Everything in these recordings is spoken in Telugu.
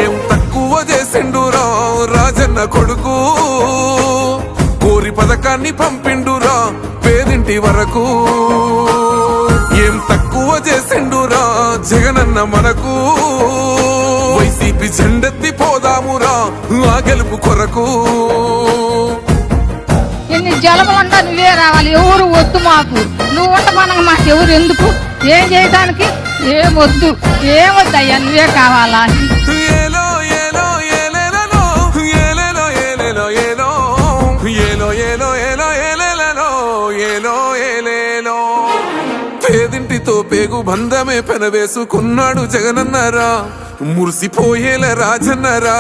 ఏం తక్కువ చేసిండురా రాజన్న కొడుకు, కోరి పథకాన్ని పంపిండురా పేదింటి వరకు. ఏం తక్కువ చేసిండురా జగనన్న మనకు, వైసీపీ జెండెత్తి పోదామురా ఆ గెలుపు కొరకు. ఎన్ని జలములంటా నువ్వే రావాలి, ఎవరు వద్దు మాకు, నువ్వు ఉంట మనకు మాకు ఎవరు ఎందుకు, ఏం చేయడానికి ఏమొద్దు, ఏమొద్దయ్యా నువ్వే కావాలా. ఏలో ఏలో ఏలేలలో ఏలేలో ఏలేలో ఏలో ఏలో ఏలో ఏలో ఏలేలలో ఏలో ఏలేలో. పేదింటితో పేగు బంధమే పెనవేసుకున్నాడు జగనన్నరా, మురిసిపోయేల రాజన్నరా.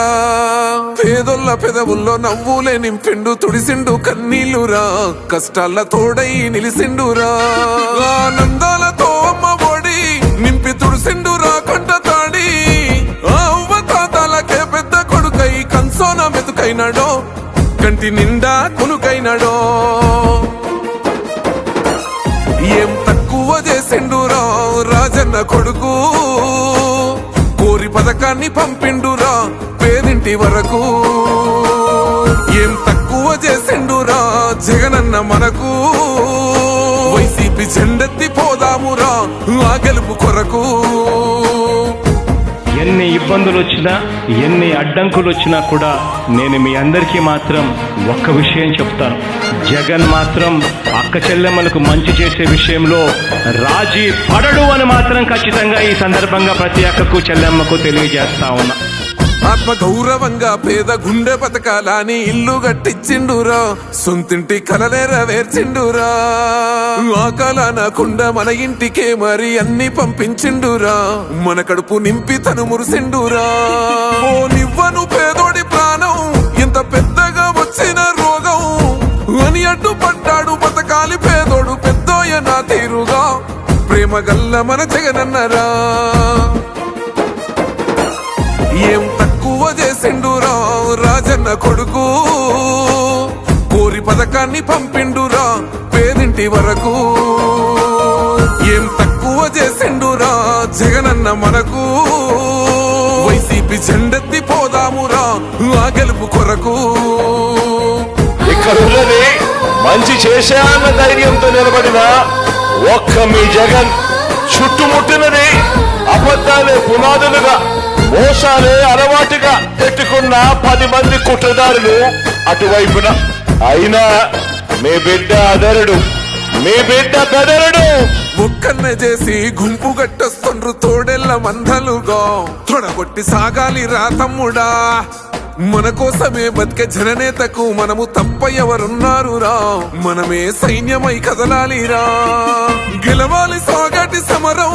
పేదొల్ల పెదవుల్లో నవ్వులే నింపిండు, తుడిసిండు కన్నీళ్లురా, కష్టాల తోడై నిలిసిండురా. ఆనందాలతో అమ్మ ఒడి నింపి తుడిసిండురా కంట తాడి, అవ్వ తాతలకే పెద్ద కొడుకై కంసోన మెతుకైనాడో, కంటి నిండా కొనుకైనాడో. ఏం తక్కువ చేసిండురా రాజన్న కొడుకు, కోరి పథకాన్ని పంపిండురా పేదింటి వరకు. ఏం తక్కువ చేసిండురా జగనన్న మనకు, వైసీపీ జెండెత్తి పోదామురా ఆ గెలుపు కొరకు. ఎన్ని ఇబ్బందులు వచ్చినా ఎన్ని అడ్డంకులు వచ్చినా కూడా నేను మీ అందరికీ మాత్రం ఒక్క విషయం చెప్తాను, జగన్ మాత్రం అక్క చెల్లెమ్మలకు మంచి చేసే విషయంలో రాజీ పడడు అని మాత్రం ఖచ్చితంగా ఈ సందర్భంగా ప్రతి అక్కకు చెల్లెమ్మకు తెలియజేస్తా ఉన్నా. ఆత్మ గౌరవంగా పేద గుండె పథకాలని ఇల్లు గట్టించిండురా, సొంతింటి కలనేరవేర్చిండురా. ఆకలనకుండా మన ఇంటికే మరి అన్ని పంపించిండురా, మన కడుపు నింపి తను మురిసిండురా. ఓ నివ్వను పేదోడి ప్రాణం ఇంత పెద్దగా వచ్చిన రోగం అని అడ్డుపడ్డాడు బతకాలి పేదోడు పెద్దోయ నా తీరుగా, ప్రేమ గల్ల మన జగనన్నరా. ఏం తక్కువ చేసిండురా రాజన్న కొడుకు, కోరి పథకాన్ని పంపిండురా పేదింటి వరకు. ఏం తక్కువ చేసిండురా జగనన్న మనకు, వైసీపీ జెండెత్తి పోదామురా ఆ గెలుపు కొరకు. ఇక్కడున్నది మంచి చేశాన్న ధైర్యంతో నిలబడిన ఒక్క మీ జగన్, చుట్టుముట్టినది అబద్ధాలే పునాదులుగా మోసాలే అలవాటుగా పెట్టుకున్న 10 మంది కుట్రదారులు అటువైపున. అయినా మీ బిడ్డ అదరుడు, మీ బిడ్డ బెదరుడు. ముక్కన్న చేసి గుంపు గట్టొస్తుండ్రు తోడెల్ల మందలుగా, తొడగొట్టి సాగాలి రా తమ్ముడా, మన కోసమే బతికే జననేతకు మనము తప్ప ఎవరున్నారు రా, మనమే సైన్యమై కదలాలిరా. గెలవాలి సాగటి సమరం